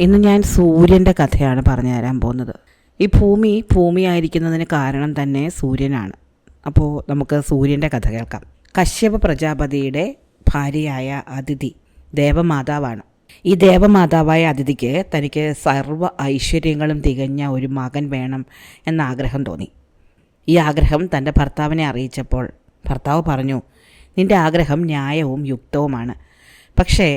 ഇന്ന് ഞാൻ സൂര്യൻ്റെ കഥയാണ് പറഞ്ഞു തരാൻ പോകുന്നത്. ഈ ഭൂമിയായിരിക്കുന്നതിന് കാരണം തന്നെ സൂര്യനാണ്. അപ്പോൾ നമുക്ക് സൂര്യൻ്റെ കഥ കേൾക്കാം. കശ്യപ പ്രജാപതിയുടെ ഭാര്യയായ അദിതി ദേവമാതാവാണ്. ഈ ദേവമാതാവായ അദിതിക്ക് തനിക്ക് സർവ്വ ഐശ്വര്യങ്ങളും തികഞ്ഞ ഒരു മകൻ വേണം എന്ന ആഗ്രഹം തോന്നി. ഈ ആഗ്രഹം തൻ്റെ ഭർത്താവിനെ അറിയിച്ചപ്പോൾ ഭർത്താവ് പറഞ്ഞു, നിൻ്റെ ആഗ്രഹം ന്യായവും യുക്തവുമാണ്. പക്ഷേ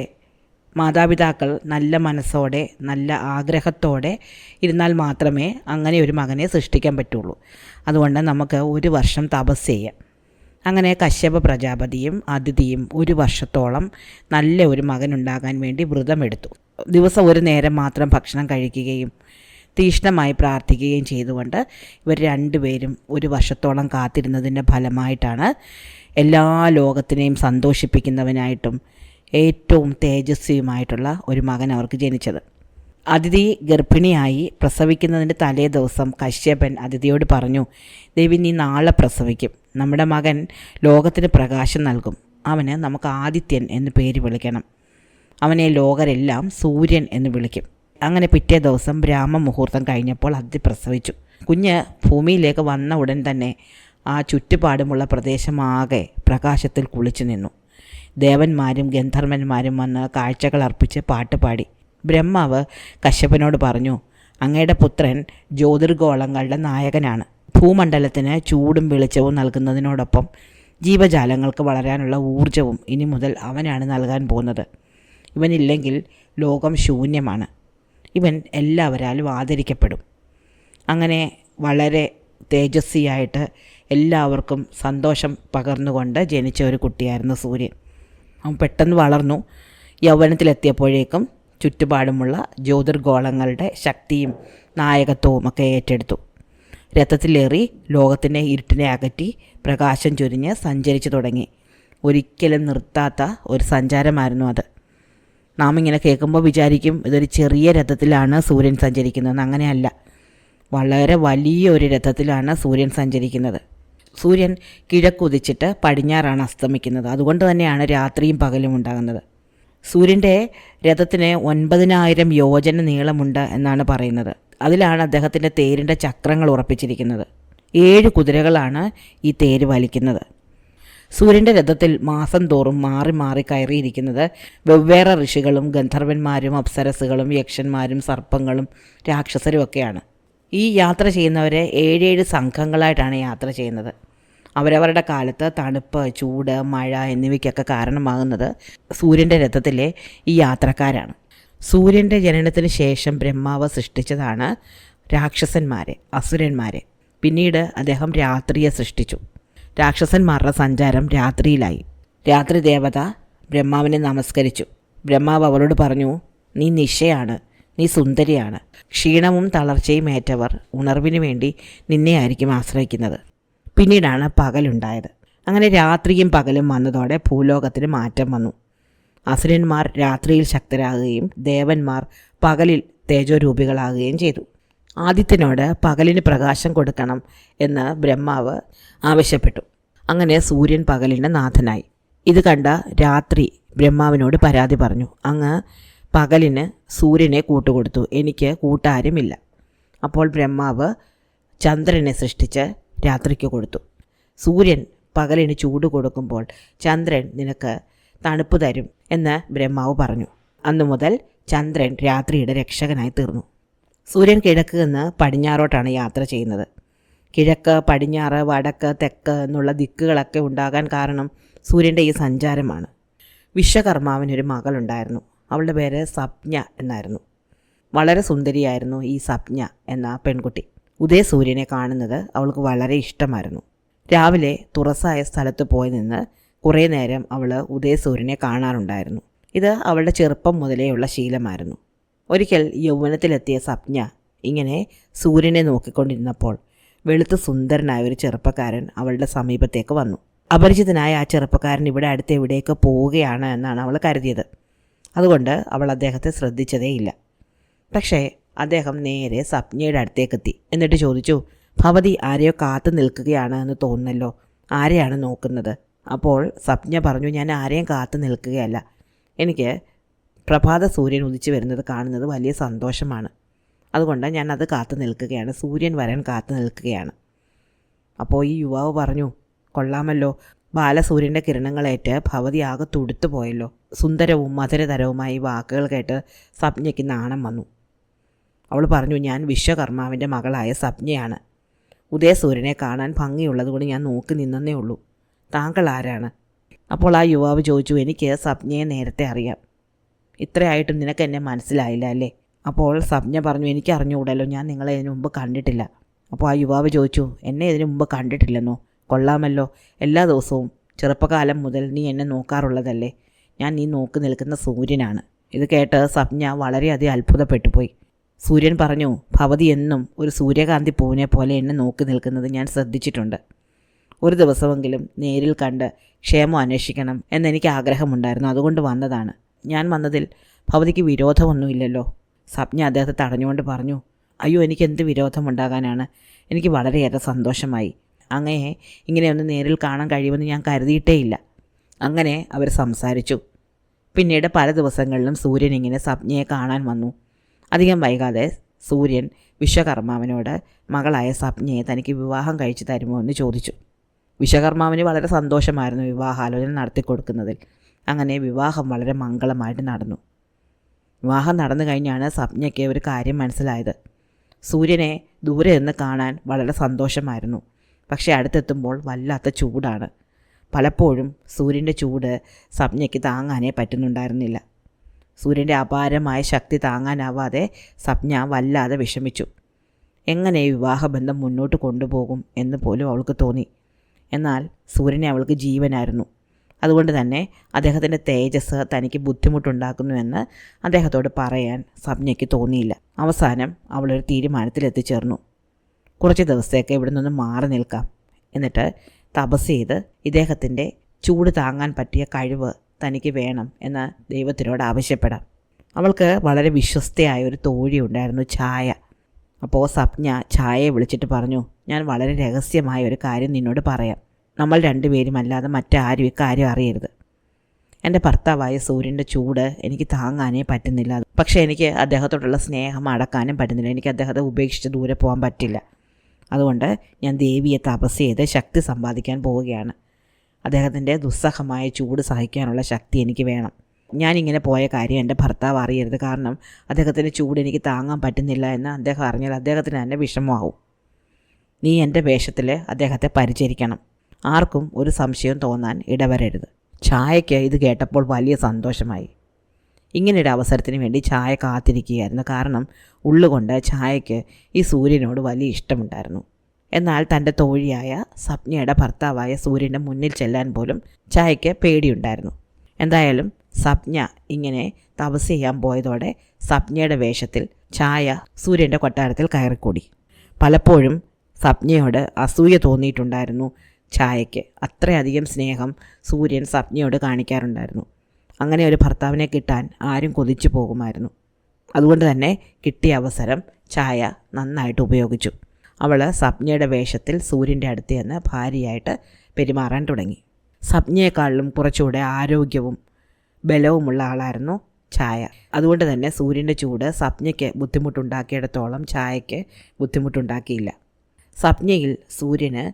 മാതാപിതാക്കൾ നല്ല മനസ്സോടെ നല്ല ആഗ്രഹത്തോടെ ഇരുന്നാൽ മാത്രമേ അങ്ങനെ ഒരു മകനെ സൃഷ്ടിക്കാൻ പറ്റുള്ളൂ. അതുകൊണ്ട് നമുക്ക് 1 വർഷം തപസ് ചെയ്യാം. അങ്ങനെ കശ്യപ പ്രജാപതിയും അദിതിയും 1 വർഷത്തോളം നല്ല ഒരു മകനുണ്ടാകാൻ വേണ്ടി വ്രതമെടുത്തു. ദിവസം ഒരു നേരം മാത്രം ഭക്ഷണം കഴിക്കുകയും തീഷ്ണമായി പ്രാർത്ഥിക്കുകയും ചെയ്തുകൊണ്ട് ഇവർ രണ്ടുപേരും 1 വർഷത്തോളം കാത്തിരുന്നതിൻ്റെ ഫലമായിട്ടാണ് എല്ലാ ലോകത്തിനെയും സന്തോഷിപ്പിക്കുന്നവനായിട്ടും ഏറ്റവും തേജസ്വിയുമായിട്ടുള്ള ഒരു മകൻ അവർക്ക് ജനിച്ചത്. അദിതി ഗർഭിണിയായി പ്രസവിക്കുന്നതിൻ്റെ തലേ ദിവസം കശ്യപൻ അദിതിയോട് പറഞ്ഞു, ദേവി, നീ നാളെ പ്രസവിക്കും. നമ്മുടെ മകൻ ലോകത്തിന് പ്രകാശം നൽകും. അവന് നമുക്ക് ആദിത്യൻ എന്ന് പേര് വിളിക്കണം. അവനെ ലോകരെല്ലാം സൂര്യൻ എന്ന് വിളിക്കും. അങ്ങനെ പിറ്റേ ദിവസം ബ്രാഹ്മമുഹൂർത്തം കഴിഞ്ഞപ്പോൾ അദിതി പ്രസവിച്ചു. കുഞ്ഞ് ഭൂമിയിലേക്ക് വന്ന ഉടൻ തന്നെ ആ ചുറ്റുപാടുമുള്ള പ്രദേശമാകെ പ്രകാശത്തിൽ കുളിച്ചു നിന്നു. ദേവന്മാരും ഗന്ധർവന്മാരും വന്ന് കാഴ്ചകൾ അർപ്പിച്ച് പാട്ടുപാടി. ബ്രഹ്മാവ് കശ്യപനോട് പറഞ്ഞു, അങ്ങയുടെ പുത്രൻ ജ്യോതിർഗോളങ്ങളുടെ നായകനാണ്. ഭൂമണ്ഡലത്തിന് ചൂടും വെളിച്ചവും നൽകുന്നതിനോടൊപ്പം ജീവജാലങ്ങൾക്ക് വളരാനുള്ള ഊർജവും ഇനി മുതൽ അവനാണ് നൽകാൻ പോകുന്നത്. ഇവനില്ലെങ്കിൽ ലോകം ശൂന്യമാണ്. ഇവൻ എല്ലാവരാലും ആദരിക്കപ്പെടും. അങ്ങനെ വളരെ തേജസ്വിയായിട്ട് എല്ലാവർക്കും സന്തോഷം പകർന്നുകൊണ്ട് ജനിച്ച ഒരു കുട്ടിയായിരുന്നു സൂര്യൻ. അവൻ പെട്ടെന്ന് വളർന്നു. യൗവനത്തിലെത്തിയപ്പോഴേക്കും ചുറ്റുപാടുമുള്ള ജ്യോതിർഗോളങ്ങളുടെ ശക്തിയും നായകത്വവും ഒക്കെ ഏറ്റെടുത്തു. രഥത്തിലേറി ലോകത്തിൻ്റെ ഇരുട്ടിനെ അകറ്റി പ്രകാശം ചൊരിഞ്ഞ് സഞ്ചരിച്ചു തുടങ്ങി. ഒരിക്കലും നിർത്താത്ത ഒരു സഞ്ചാരമായിരുന്നു അത്. നാം ഇങ്ങനെ കേൾക്കുമ്പോൾ വിചാരിക്കും ഇതൊരു ചെറിയ രഥത്തിലാണ് സൂര്യൻ സഞ്ചരിക്കുന്നതെന്ന്. അങ്ങനെയല്ല, വളരെ വലിയ ഒരു രഥത്തിലാണ് സൂര്യൻ സഞ്ചരിക്കുന്നത്. സൂര്യൻ കിഴക്കുദിച്ചിട്ട് പടിഞ്ഞാറാണ് അസ്തമിക്കുന്നത്. അതുകൊണ്ട് തന്നെയാണ് രാത്രിയും പകലും ഉണ്ടാകുന്നത്. സൂര്യൻ്റെ രഥത്തിന് 9,000 യോജന നീളമുണ്ട് എന്നാണ് പറയുന്നത്. അതിലാണ് അദ്ദേഹത്തിൻ്റെ തേരിൻ്റെ ചക്രങ്ങൾ ഉറപ്പിച്ചിരിക്കുന്നത്. 7 കുതിരകളാണ് ഈ തേര് വലിക്കുന്നത്. സൂര്യൻ്റെ രഥത്തിൽ മാസം തോറും മാറി മാറി കയറിയിരിക്കുന്നത് വെവ്വേറെ ഋഷികളും ഗന്ധർവന്മാരും അപ്സരസുകളും യക്ഷന്മാരും സർപ്പങ്ങളും രാക്ഷസരും ഒക്കെയാണ്. ഈ യാത്ര ചെയ്യുന്നവരെ 7 സംഘങ്ങളായിട്ടാണ് യാത്ര ചെയ്യുന്നത്. അവരവരുടെ കാലത്ത് തണുപ്പ്, ചൂട്, മഴ എന്നിവയ്ക്കൊക്കെ കാരണമാകുന്നത് സൂര്യൻ്റെ രഥത്തിലെ ഈ യാത്രക്കാരാണ്. സൂര്യൻ്റെ ജനനത്തിന് ശേഷം ബ്രഹ്മാവ് സൃഷ്ടിച്ചതാണ് രാക്ഷസന്മാരെ, അസുരന്മാരെ. പിന്നീട് അദ്ദേഹം രാത്രിയെ സൃഷ്ടിച്ചു. രാക്ഷസന്മാരുടെ സഞ്ചാരം രാത്രിയിലായി. രാത്രി ദേവത ബ്രഹ്മാവിനെ നമസ്കരിച്ചു. ബ്രഹ്മാവ് അവളോട് പറഞ്ഞു, നീ നിശയാണ്, നീ സുന്ദരിയാണ്. ക്ഷീണവും തളർച്ചയും ഏറ്റവർ ഉണർവിന് വേണ്ടി നിന്നെ ആയിരിക്കും ആശ്രയിക്കുന്നത്. പിന്നീടാണ് പകലുണ്ടായത്. അങ്ങനെ രാത്രിയും പകലും വന്നതോടെ ഭൂലോകത്തിന് മാറ്റം വന്നു. അസുരന്മാർ രാത്രിയിൽ ശക്തരാകുകയും ദേവന്മാർ പകലിൽ തേജോരൂപികളാകുകയും ചെയ്തു. ആദിത്യനോട് പകലിന് പ്രകാശം കൊടുക്കണം എന്ന് ബ്രഹ്മാവ് ആവശ്യപ്പെട്ടു. അങ്ങനെ സൂര്യൻ പകലിൻ്റെ നാഥനായി. ഇത് കണ്ട രാത്രി ബ്രഹ്മാവിനോട് പരാതി പറഞ്ഞു, അങ്ങ് പകലിന് സൂര്യനെ കൂട്ടുകൊടുത്തു, എനിക്ക് കൂട്ടാരുമില്ല. അപ്പോൾ ബ്രഹ്മാവ് ചന്ദ്രനെ സൃഷ്ടിച്ച് രാത്രിക്ക് കൊടുത്തു. സൂര്യൻ പകലിന് ചൂട് കൊടുക്കുമ്പോൾ ചന്ദ്രൻ നിനക്ക് തണുപ്പ് തരും എന്ന് ബ്രഹ്മാവ് പറഞ്ഞു. അന്നു മുതൽ ചന്ദ്രൻ രാത്രിയുടെ രക്ഷകനായി തീർന്നു. സൂര്യൻ കിഴക്ക് നിന്ന് പടിഞ്ഞാറോട്ടാണ് യാത്ര ചെയ്യുന്നത്. കിഴക്ക്, പടിഞ്ഞാറ്, വടക്ക്, തെക്ക് എന്നുള്ള ദിക്കുകളൊക്കെ ഉണ്ടാകാൻ കാരണം സൂര്യൻ്റെ ഈ സഞ്ചാരമാണ്. വിശ്വകർമാവിനൊരു മകളുണ്ടായിരുന്നു. അവളുടെ പേര് സപ്ഞ എന്നായിരുന്നു. വളരെ സുന്ദരിയായിരുന്നു ഈ സപ്ഞ എന്ന പെൺകുട്ടി. ഉദയസൂര്യനെ കാണുന്നത് അവൾക്ക് വളരെ ഇഷ്ടമായിരുന്നു. രാവിലെ തുറസായ സ്ഥലത്ത് പോയി നിന്ന് കുറേ നേരം അവൾ ഉദയസൂര്യനെ കാണാറുണ്ടായിരുന്നു. ഇത് അവളുടെ ചെറുപ്പം മുതലേയുള്ള ശീലമായിരുന്നു. ഒരിക്കൽ യൗവനത്തിലെത്തിയ സപ്ഞ ഇങ്ങനെ സൂര്യനെ നോക്കിക്കൊണ്ടിരുന്നപ്പോൾ വെളുത്ത് സുന്ദരനായ ഒരു ചെറുപ്പക്കാരൻ അവളുടെ സമീപത്തേക്ക് വന്നു. അപരിചിതനായ ആ ചെറുപ്പക്കാരൻ ഇവിടെ അടുത്ത് എവിടേക്ക് പോവുകയാണ് എന്നാണ് അവൾ കരുതിയത്. അതുകൊണ്ട് അവൾ അദ്ദേഹത്തെ ശ്രദ്ധിച്ചതേയില്ല. പക്ഷേ അദ്ദേഹം നേരെ സപ്ഞയുടെ അടുത്തേക്കെത്തി. എന്നിട്ട് ചോദിച്ചു, ഭവതി ആരെയോ കാത്തു നിൽക്കുകയാണ് എന്ന് തോന്നുന്നല്ലോ, ആരെയാണ് നോക്കുന്നത്? അപ്പോൾ സപ്ഞ പറഞ്ഞു, ഞാൻ ആരെയും കാത്തു നിൽക്കുകയല്ല, എനിക്ക് പ്രഭാത സൂര്യൻ ഉദിച്ചു വരുന്നത് കാണുന്നത് വലിയ സന്തോഷമാണ്. അതുകൊണ്ട് ഞാൻ അത് കാത്തു നിൽക്കുകയാണ്, സൂര്യൻ വരാൻ കാത്തു നിൽക്കുകയാണ്. അപ്പോൾ ഈ യുവാവ് പറഞ്ഞു, കൊള്ളാമല്ലോ, ബാലസൂര്യൻ്റെ കിരണങ്ങളേറ്റ് ഭവതി ആകെ തുടുത്തു പോയല്ലോ. സുന്ദരവും മധുരതരവുമായി വാക്കുകൾ കേട്ട് സപ്നയ്ക്ക് നാണം വന്നു. അവൾ പറഞ്ഞു, ഞാൻ വിശ്വകർമാവിൻ്റെ മകളായ സപ്നയാണ്. ഉദയസൂര്യനെ കാണാൻ ഭംഗിയുള്ളതുകൊണ്ട് ഞാൻ നോക്കി നിന്നേ ഉള്ളൂ. താങ്കൾ ആരാണ്? അപ്പോൾ ആ യുവാവ് ചോദിച്ചു, എനിക്ക് സപ്നയെ നേരത്തെ അറിയാം. ഇത്രയായിട്ടും നിനക്ക് എന്നെ മനസ്സിലായില്ല അല്ലേ? അപ്പോൾ സപ്ന പറഞ്ഞു, എനിക്ക് അറിഞ്ഞുകൂടല്ലോ, ഞാൻ നിങ്ങളെ ഇതിനു മുമ്പ് കണ്ടിട്ടില്ല. അപ്പോൾ ആ യുവാവ് ചോദിച്ചു, എന്നെ ഇതിനു മുമ്പ് കണ്ടിട്ടില്ലെന്നോ? കൊള്ളാമല്ലോ, എല്ലാ ദിവസവും ചെറുപ്പകാലം മുതൽ നീ എന്നെ നോക്കാറുള്ളതല്ലേ? ഞാൻ നീ നോക്കി നിൽക്കുന്ന സൂര്യനാണ്. ഇത് കേട്ട് സപ്ന വളരെയധികം അത്ഭുതപ്പെട്ടു പോയി. സൂര്യൻ പറഞ്ഞു, ഭവതി എന്നും ഒരു സൂര്യകാന്തി പൂവിനെ പോലെ എന്നെ നോക്കി നിൽക്കുന്നത് ഞാൻ ശ്രദ്ധിച്ചിട്ടുണ്ട്. ഒരു ദിവസമെങ്കിലും നേരിൽ കണ്ട് ക്ഷേമം അന്വേഷിക്കണം എന്നെനിക്ക് ആഗ്രഹമുണ്ടായിരുന്നു, അതുകൊണ്ട് വന്നതാണ്. ഞാൻ വന്നതിൽ ഭവതിക്ക് വിരോധമൊന്നുമില്ലല്ലോ? സപ്ന അദ്ദേഹത്തെ തടഞ്ഞുകൊണ്ട് പറഞ്ഞു, അയ്യോ, എനിക്ക് എന്ത് വിരോധമുണ്ടാകാനാണ്? എനിക്ക് വളരെയേറെ സന്തോഷമായി. അങ്ങയെ ഇങ്ങനെയൊന്ന് നേരിൽ കാണാൻ കഴിയുമെന്ന് ഞാൻ കരുതിയിട്ടേയില്ല. അങ്ങനെ അവർ സംസാരിച്ചു. പിന്നീട് പല ദിവസങ്ങളിലും സൂര്യൻ ഇങ്ങനെ സപ്നയെ കാണാൻ വന്നു. അധികം വൈകാതെ സൂര്യൻ വിശ്വകർമാവിനോട് മകളായ സപ്നയെ തനിക്ക് വിവാഹം കഴിച്ചു തരുമോ എന്ന് ചോദിച്ചു. വിശ്വകർമാവിന് വളരെ സന്തോഷമായിരുന്നു വിവാഹാലോചന നടത്തിക്കൊടുക്കുന്നതിൽ. അങ്ങനെ വിവാഹം വളരെ മംഗളമായിട്ട് നടന്നു. വിവാഹം നടന്നു കഴിഞ്ഞാണ് സപ്നയ്ക്ക് ഒരു കാര്യം മനസ്സിലായത്. സൂര്യനെ ദൂരെ നിന്ന് കാണാൻ വളരെ സന്തോഷമായിരുന്നു, പക്ഷേ അടുത്തെത്തുമ്പോൾ വല്ലാത്ത ചൂടാണ്. പലപ്പോഴും സൂര്യൻ്റെ ചൂട് സപ്നയ്ക്ക് താങ്ങാനേ പറ്റുന്നുണ്ടായിരുന്നില്ല. സൂര്യൻ്റെ അപാരമായ ശക്തി താങ്ങാനാവാതെ സപ്ന വല്ലാതെ വിഷമിച്ചു. എങ്ങനെ വിവാഹബന്ധം മുന്നോട്ട് കൊണ്ടുപോകും എന്ന് പോലും അവൾക്ക് തോന്നി. എന്നാൽ സൂര്യനെ അവൾക്ക് ജീവനായിരുന്നു. അതുകൊണ്ട് തന്നെ അദ്ദേഹത്തിൻ്റെ തേജസ് തനിക്ക് ബുദ്ധിമുട്ടുണ്ടാക്കുന്നുവെന്ന് അദ്ദേഹത്തോട് പറയാൻ സപ്നയ്ക്ക് തോന്നിയില്ല. അവസാനം അവളൊരു തീരുമാനത്തിലെത്തിച്ചേർന്നു. കുറച്ച് ദിവസത്തേക്ക് ഇവിടെ നിന്ന് മാറി നിൽക്കാം, എന്നിട്ട് തപസ് ചെയ്ത് ഇദ്ദേഹത്തിൻ്റെ ചൂട് താങ്ങാൻ പറ്റിയ കഴിവ് തനിക്ക് വേണം എന്ന് ദൈവത്തിനോട് ആവശ്യപ്പെടാം. അവൾക്ക് വളരെ വിശ്വസ്തയായ ഒരു തോഴി ഉണ്ടായിരുന്നു, ഛായ. അപ്പോൾ സപ്ന ഛായയെ വിളിച്ചിട്ട് പറഞ്ഞു, ഞാൻ വളരെ രഹസ്യമായ ഒരു കാര്യം നിന്നോട് പറയാം. നമ്മൾ രണ്ടുപേരും അല്ലാതെ മറ്റാരും ഇക്കാര്യം അറിയരുത്. എൻ്റെ ഭർത്താവായ സൂര്യൻ്റെ ചൂട് എനിക്ക് താങ്ങാനേ പറ്റുന്നില്ല. പക്ഷേ എനിക്ക് അദ്ദേഹത്തോടുള്ള സ്നേഹം അടക്കാനും പറ്റുന്നില്ല. എനിക്ക് അദ്ദേഹത്തെ ഉപേക്ഷിച്ച് ദൂരെ പോകാൻ പറ്റില്ല. അതുകൊണ്ട് ഞാൻ ദേവിയെ തപസ് ചെയ്ത് ശക്തി സമ്പാദിക്കാൻ പോവുകയാണ്. അദ്ദേഹത്തിൻ്റെ ദുസ്സഹമായ ചൂട് സഹിക്കാനുള്ള ശക്തി എനിക്ക് വേണം. ഞാനിങ്ങനെ പോയ കാര്യം എൻ്റെ ഭർത്താവ് അറിയരുത്. കാരണം അദ്ദേഹത്തിൻ്റെ ചൂട് എനിക്ക് താങ്ങാൻ പറ്റുന്നില്ല എന്ന് അദ്ദേഹം അറിഞ്ഞാൽ അദ്ദേഹത്തിന് തന്നെ വിഷമമാവും. നീ എൻ്റെ വേഷത്തിൽ അദ്ദേഹത്തെ പരിചരിക്കണം. ആർക്കും ഒരു സംശയം തോന്നാൻ ഇടവരരുത്. ഛായയ്ക്ക് ഇത് കേട്ടപ്പോൾ വലിയ സന്തോഷമായി. ഇങ്ങനെയൊരു അവസരത്തിന് വേണ്ടി ഛായ കാത്തിരിക്കുകയായിരുന്നു. കാരണം ഉള്ളുകൊണ്ട് ഛായയ്ക്ക് ഈ സൂര്യനോട് വലിയ ഇഷ്ടമുണ്ടായിരുന്നു. എന്നാൽ തൻ്റെ തോഴിയായ സപ്നയുടെ ഭർത്താവായ സൂര്യൻ്റെ മുന്നിൽ ചെല്ലാൻ പോലും ഛായയ്ക്ക് പേടിയുണ്ടായിരുന്നു. എന്തായാലും സപ്ന ഇങ്ങനെ തപസ് ചെയ്യാൻ പോയതോടെ സപ്നയുടെ വേഷത്തിൽ ഛായ സൂര്യൻ്റെ കൊട്ടാരത്തിൽ കയറിക്കൂടി. പലപ്പോഴും സപ്നയോട് അസൂയ തോന്നിയിട്ടുണ്ടായിരുന്നു ഛായയ്ക്ക്. അത്രയധികം സ്നേഹം സൂര്യൻ സപ്നയോട് കാണിക്കാറുണ്ടായിരുന്നു. അങ്ങനെ ഒരു ഭർത്താവിനെ കിട്ടാൻ ആരും കൊതിച്ചു പോകുമായിരുന്നു. അതുകൊണ്ട് തന്നെ കിട്ടിയ അവസരം ഛായ നന്നായിട്ട് ഉപയോഗിച്ചു. അവൾ സപ്നയുടെ വേഷത്തിൽ സൂര്യൻ്റെ അടുത്ത് ചെന്ന് ഭാര്യയായിട്ട് പെരുമാറാൻ തുടങ്ങി. സപ്നയെക്കാളിലും കുറച്ചുകൂടെ ആരോഗ്യവും ബലവുമുള്ള ആളായിരുന്നു ഛായ. അതുകൊണ്ട് തന്നെ സൂര്യൻ്റെ ചൂട് സപ്നയ്ക്ക് ബുദ്ധിമുട്ടുണ്ടാക്കിയിടത്തോളം ഛായയ്ക്ക് ബുദ്ധിമുട്ടുണ്ടാക്കിയില്ല. സപ്നയിൽ സൂര്യന്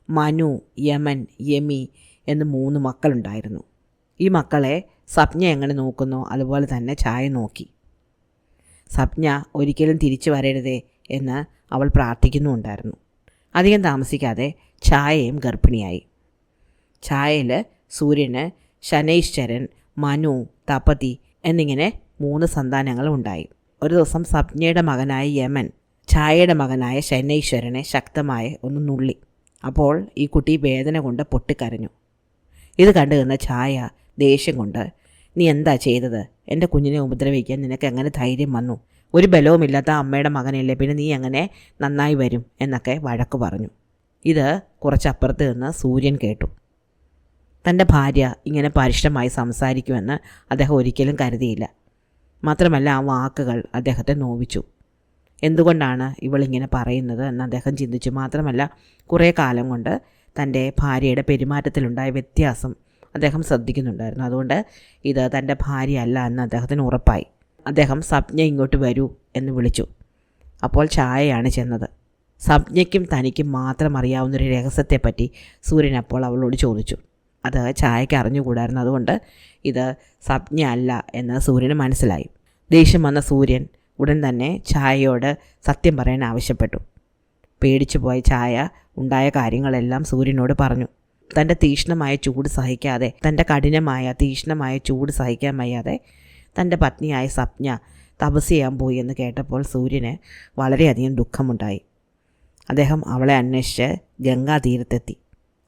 മനു, യമൻ, യമി എന്ന് 3 മക്കളുണ്ടായിരുന്നു. ഈ മക്കളെ സപ്ന എങ്ങനെ നോക്കുന്നോ അതുപോലെ തന്നെ ഛായ നോക്കി. സപ്ന ഒരിക്കലും തിരിച്ചു വരരുതേ എന്ന് അവൾ പ്രാർത്ഥിക്കുന്നുണ്ടായിരുന്നു. അധികം താമസിക്കാതെ ഛായയും ഗർഭിണിയായി. ഛായയിൽ സൂര്യന് ശനൈശ്വരൻ, മനു, തപതി എന്നിങ്ങനെ 3 സന്താനങ്ങൾ ഉണ്ടായി. ഒരു ദിവസം സപ്നയുടെ മകനായ യമൻ ഛായയുടെ മകനായ ശനൈശ്വരനെ ശക്തമായി ഒന്ന് നുള്ളി. അപ്പോൾ ഈ കുട്ടി വേദന കൊണ്ട് പൊട്ടിക്കരഞ്ഞു. ഇത് കണ്ടു നിന്ന ഛായ ദേഷ്യം കൊണ്ട്, നീ എന്താ ചെയ്തത്? എൻ്റെ കുഞ്ഞിനെ ഉപദ്രവിക്കാൻ നിനക്ക് എങ്ങനെ ധൈര്യം വന്നു? ഒരു ബലവുമില്ലാത്ത അമ്മയുടെ മകനല്ലേ, പിന്നെ നീ എങ്ങനെ നന്നായി വരും എന്നൊക്കെ വഴക്ക് പറഞ്ഞു. ഇത് കുറച്ചപ്പുറത്ത് നിന്ന് സൂര്യൻ കേട്ടു. തൻ്റെ ഭാര്യ ഇങ്ങനെ പരുഷമായി സംസാരിക്കുമെന്ന് അദ്ദേഹം ഒരിക്കലും കരുതിയില്ല. മാത്രമല്ല ആ വാക്കുകൾ അദ്ദേഹത്തെ നോവിച്ചു. എന്തുകൊണ്ടാണ് ഇവളിങ്ങനെ പറയുന്നത് എന്ന് അദ്ദേഹം ചിന്തിച്ചു. മാത്രമല്ല കുറേ കാലം കൊണ്ട് തൻ്റെ ഭാര്യയുടെ പെരുമാറ്റത്തിലുണ്ടായ വ്യത്യാസം അദ്ദേഹം ശ്രദ്ധിക്കുന്നുണ്ടായിരുന്നു. അതുകൊണ്ട് ഇത് തൻ്റെ ഭാര്യയല്ല എന്ന് അദ്ദേഹത്തിന് ഉറപ്പായി. അദ്ദേഹം സപ്ന ഇങ്ങോട്ട് വരൂ എന്ന് വിളിച്ചു. അപ്പോൾ ഛായയാണ് ചെന്നത്. സപ്നയ്ക്കും തനിക്കും മാത്രം അറിയാവുന്നൊരു രഹസ്യത്തെപ്പറ്റി സൂര്യൻ അപ്പോൾ അവളോട് ചോദിച്ചു. അത് ഛായയ്ക്ക് അറിഞ്ഞുകൂടായിരുന്നു. അതുകൊണ്ട് ഇത് സപ്ന അല്ല എന്ന് സൂര്യന് മനസ്സിലായി. ദേഷ്യം വന്ന സൂര്യൻ ഉടൻ തന്നെ ഛായയോട് സത്യം പറയാൻ ആവശ്യപ്പെട്ടു. പേടിച്ചു പോയ ഛായ ഉണ്ടായ കാര്യങ്ങളെല്ലാം സൂര്യനോട് പറഞ്ഞു. തൻ്റെ തീക്ഷ്ണമായ ചൂട് സഹിക്കാതെ, തൻ്റെ കഠിനമായ തീക്ഷ്ണമായ ചൂട് സഹിക്കാൻ വയ്യാതെ തൻ്റെ പത്നിയായ സപ്ന തപസ് ചെയ്യാൻ പോയി എന്ന് കേട്ടപ്പോൾ സൂര്യന് വളരെയധികം ദുഃഖമുണ്ടായി. അദ്ദേഹം അവളെ അന്വേഷിച്ച് ഗംഗാതീരത്തെത്തി.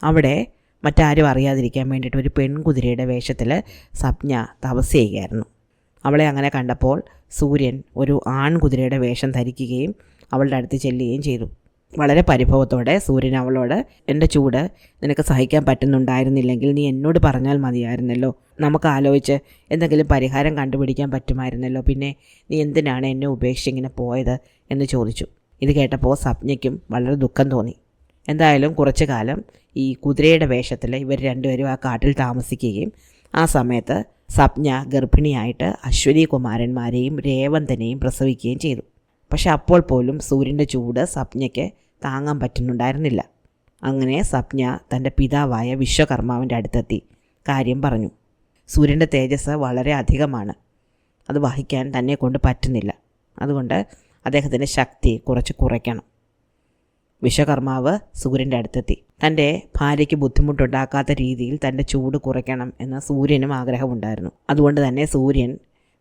അവിടെ മറ്റാരും അറിയാതിരിക്കാൻ വേണ്ടിയിട്ട് ഒരു പെൺകുതിരയുടെ വേഷത്തിൽ സപ്ന തപസ് ചെയ്യുകയായിരുന്നു. അവളെ അങ്ങനെ കണ്ടപ്പോൾ സൂര്യൻ ഒരു ആൺകുതിരയുടെ വേഷം ധരിക്കുകയും അവളുടെ അടുത്ത് ചെല്ലുകയും ചെയ്തു. വളരെ പരിഭവത്തോടെ സൂര്യൻ അവളോട്, എൻ്റെ ചൂട് നിനക്ക് സഹിക്കാൻ പറ്റുന്നുണ്ടായിരുന്നില്ലെങ്കിൽ നീ എന്നോട് പറഞ്ഞാൽ മതിയായിരുന്നല്ലോ. നമുക്ക് ആലോചിച്ച് എന്തെങ്കിലും പരിഹാരം കണ്ടുപിടിക്കാൻ പറ്റുമായിരുന്നല്ലോ. പിന്നെ നീ എന്തിനാണ് എന്നെ ഉപേക്ഷിച്ച് ഇങ്ങനെ പോയത് എന്ന് ചോദിച്ചു. ഇത് കേട്ടപ്പോൾ സപ്നയ്ക്കും വളരെ ദുഃഖം തോന്നി. എന്തായാലും കുറച്ചു കാലം ഈ കുതിരയുടെ വേഷത്തിൽ ഇവർ രണ്ടുപേരും ആ കാട്ടിൽ താമസിക്കുകയും ആ സമയത്ത് സപ്ന ഗർഭിണിയായിട്ട് അശ്വനി കുമാരന്മാരെയും രേവന്തനെയും പ്രസവിക്കുകയും ചെയ്തു. പക്ഷെ അപ്പോൾ പോലും സൂര്യൻ്റെ ചൂട് സപ്നയ്ക്ക് താങ്ങാൻ പറ്റുന്നുണ്ടായിരുന്നില്ല. അങ്ങനെ സപ്ന തൻ്റെ പിതാവായ വിശ്വകർമാവിൻ്റെ അടുത്തെത്തി കാര്യം പറഞ്ഞു. സൂര്യൻ്റെ തേജസ് വളരെ അധികമാണ്, അത് വഹിക്കാൻ തന്നെ കൊണ്ട് പറ്റുന്നില്ല. അതുകൊണ്ട് അദ്ദേഹത്തിൻ്റെ ശക്തി കുറച്ച് കുറയ്ക്കണം. വിശ്വകർമാവ് സൂര്യൻ്റെ അടുത്തെത്തി. തൻ്റെ ഭാര്യയ്ക്ക് ബുദ്ധിമുട്ടുണ്ടാക്കാത്ത രീതിയിൽ തൻ്റെ ചൂട് കുറയ്ക്കണം എന്ന് സൂര്യനും ആഗ്രഹമുണ്ടായിരുന്നു. അതുകൊണ്ട് തന്നെ സൂര്യൻ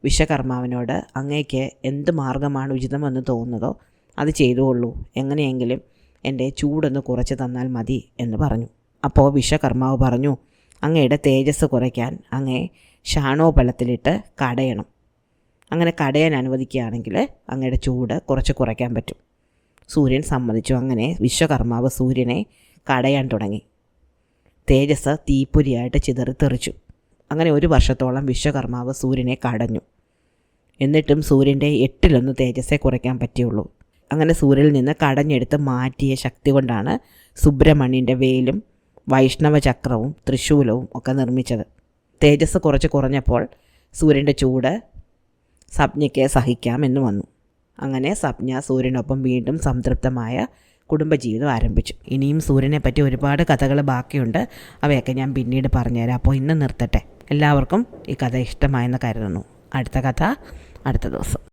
വിശ്വകർമാവിനോട്, അങ്ങേക്ക് എന്ത് മാർഗമാണ് ഉചിതമെന്ന് തോന്നുന്നതോ അത് ചെയ്തുകൊള്ളൂ, എങ്ങനെയെങ്കിലും എൻ്റെ ചൂടൊന്ന് കുറച്ച് തന്നാൽ മതി എന്ന് പറഞ്ഞു. അപ്പോൾ വിശ്വകർമാവ് പറഞ്ഞു, അങ്ങയുടെ തേജസ് കുറയ്ക്കാൻ അങ്ങേ ഷാണോപലത്തിലിട്ട് കടയണം. അങ്ങനെ കടയാൻ അനുവദിക്കുകയാണെങ്കിൽ അങ്ങയുടെ ചൂട് കുറച്ച് കുറയ്ക്കാൻ പറ്റും. സൂര്യൻ സമ്മതിച്ചു. അങ്ങനെ വിശ്വകർമാവ് സൂര്യനെ കടയാൻ തുടങ്ങി. തേജസ് തീപ്പൊരിയായിട്ട് ചിതറിത്തെറിച്ചു. അങ്ങനെ 1 വർഷത്തോളം വിശ്വകർമാവ് സൂര്യനെ കടഞ്ഞു. എന്നിട്ടും സൂര്യൻ്റെ 8 തേജസ്സേ കുറയ്ക്കാൻ പറ്റിയുള്ളൂ. അങ്ങനെ സൂര്യനിൽ നിന്ന് കടഞ്ഞെടുത്ത് മാറ്റിയ ശക്തി കൊണ്ടാണ് സുബ്രഹ്മണ്യൻ്റെ വേലും വൈഷ്ണവ ചക്രവും ത്രിശൂലവും ഒക്കെ നിർമ്മിച്ചത്. തേജസ് കുറച്ച് കുറഞ്ഞപ്പോൾ സൂര്യൻ്റെ ചൂട് സപ്നയ്ക്ക് സഹിക്കാമെന്ന് വന്നു. അങ്ങനെ സപ്ന സൂര്യനൊപ്പം വീണ്ടും സംതൃപ്തമായ കുടുംബജീവിതം ആരംഭിച്ചു. ഇനിയും സൂര്യനെ പറ്റി ഒരുപാട് കഥകൾ ബാക്കിയുണ്ട്. അവയൊക്കെ ഞാൻ പിന്നീട് പറഞ്ഞുതരാം. അപ്പോൾ ഇന്ന് നിർത്തട്ടെ. എല്ലാവർക്കും ഈ കഥ ഇഷ്ടമായെന്ന് കരുതുന്നു. അടുത്ത കഥ അടുത്ത ദിവസം.